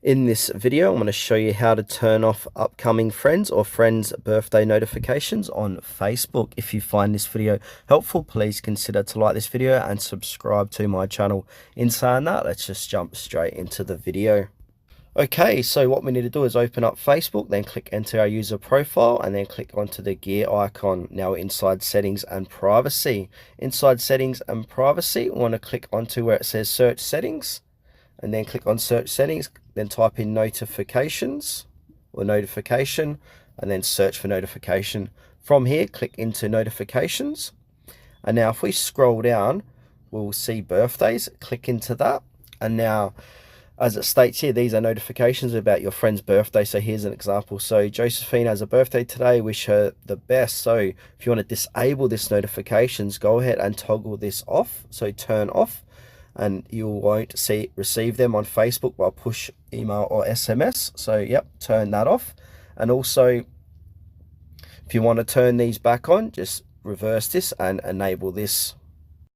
In this video, I'm going to show you how to turn off upcoming friends or friends' birthday notifications on Facebook. If you find this video helpful, please consider to like this video and subscribe to my channel. In saying that, let's just jump straight into the video. Okay, so what we need to do is open up Facebook, then click enter our user profile, and then click onto the gear icon. Now inside settings and privacy. Inside settings and privacy, we want to click onto where it says search settings, and then click on search settings, then type in notifications or notification, and then search for notification. From here, click into notifications. And now if we scroll down, we'll see birthdays. Click into that. And now, as it states here, these are notifications about your friend's birthday. So here's an example. So Josephine has a birthday today. Wish her the best. So if you want to disable this notifications, go ahead and toggle this off. So turn off, and you won't receive them on Facebook by push, email, or SMS. So yep, turn that off. And also, if you want to turn these back on, just reverse this and enable this.